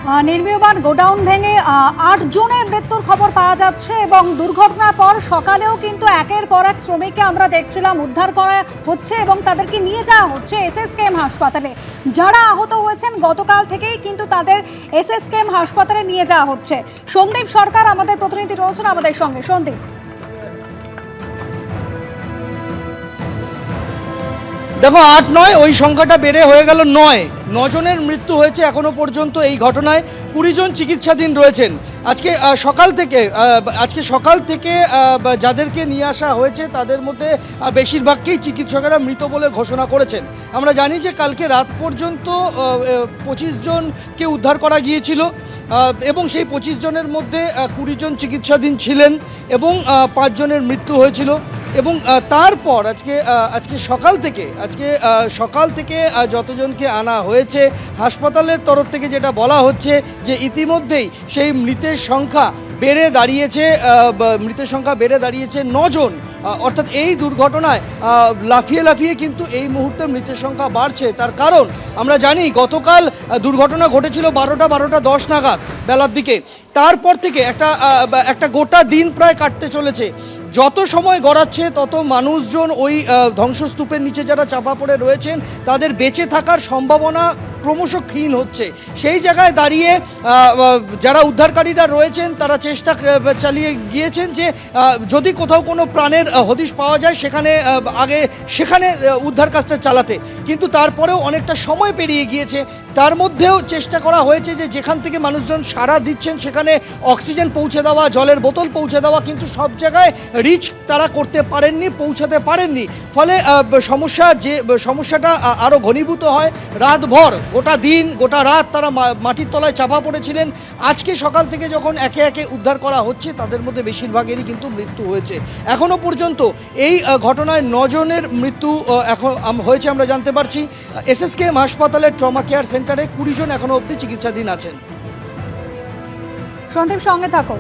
নির্মীয়মান godown ভেঙে ৮ জনের মৃত্যুর খবর পাওয়া যাচ্ছে এবং দুর্ঘটনার পর সকালেও কিন্তু একের পর এক শ্রমিককে আমরা দেখছিলাম উদ্ধার করা হচ্ছে এবং তাদেরকে নিয়ে যাওয়া হচ্ছে এসএসকেএম হাসপাতালে। যারা আহত হয়েছেন গতকাল থেকেই কিন্তু তাদের এসএসকেএম হাসপাতালে নিয়ে যাওয়া হচ্ছে। সন্দীপ সরকার আমাদের প্রতিনিধি রয়েছেন আমাদের সঙ্গে। সন্দীপ, দেখো ৮ নয়, ওই সংখ্যাটা বেড়ে হয়ে গেল ৯ জনের মৃত্যু হয়েছে এখনো পর্যন্ত এই ঘটনায়। ২০ জন চিকিৎসাধীন রয়েছেন। আজকে সকাল থেকে যাদেরকে নিয়ে আসা হয়েছে তাদের মধ্যে বেশিরভাগকেই চিকিৎসকেরা মৃত বলে ঘোষণা করেছেন। আমরা জানি যে কালকে রাত পর্যন্ত ২৫ জনকে উদ্ধার করা গিয়েছিল এবং সেই ২৫ জনের মধ্যে ২০ জন চিকিৎসাধীন ছিলেন এবং ৫ জনের মৃত্যু হয়েছিল। এবং তারপর আজকে সকাল থেকে যতজনকে আনা হয়েছে হাসপাতালের তরফ থেকে যেটা বলা হচ্ছে যে ইতিমধ্যেই সেই মৃতের সংখ্যা বেড়ে দাঁড়িয়েছে ৯ জন। অর্থাৎ এই দুর্ঘটনায় লাফিয়ে কিন্তু এই মুহূর্তে মৃতের সংখ্যা বাড়ছে। তার কারণ আমরা জানি গতকাল দুর্ঘটনা ঘটেছিল 12:10 নাগাদ বেলার দিকে। তারপর থেকে একটা গোটা দিন প্রায় কাটতে চলেছে। যত সময় গড়াচ্ছে তত মানুষজন ওই ধ্বংসস্তূপের নিচে যারা চাপা পড়ে রয়েছেন তাদের বেঁচে থাকার সম্ভাবনা ক্রমশ ক্ষীণ হচ্ছে। সেই জায়গায় দাঁড়িয়ে যারা উদ্ধারকারীরা রয়েছেন তারা চেষ্টা চালিয়ে গিয়েছেন যে যদি কোথাও কোনো প্রাণের হদিশ পাওয়া যায় সেখানে উদ্ধার কাজটা চালাতে, কিন্তু তারপরেও অনেকটা সময় পেরিয়ে গিয়েছে। তার মধ্যেও চেষ্টা করা হয়েছে যে যেখান থেকে মানুষজন সাড়া দিচ্ছেন সেখানে অক্সিজেন পৌঁছে দেওয়া, জলের বোতল পৌঁছে দেওয়া, কিন্তু সব জায়গায় রিচ তারা পৌঁছাতে পারেননি। ফলে সমস্যাটা আরও ঘনীভূত হয়। রাতভর গোটা রাত তারা মাটির তলায় চাপা পড়েছিলেন। আজকে সকাল থেকে যখন একে একে উদ্ধার করা হচ্ছে তাদের মধ্যে বেশিরভাগেরই কিন্তু মৃত্যু হয়েছে। এখনো পর্যন্ত এই ঘটনায় ৯ জনের মৃত্যু হয়েছে আমরা জানতে পারছি। এসএসকেএম হাসপাতালের ট্রমা কেয়ার সেন্টারে ২০ জন এখনো অবধি চিকিৎসাধীন আছেন। সন্দীপ, সঙ্গে থাকো।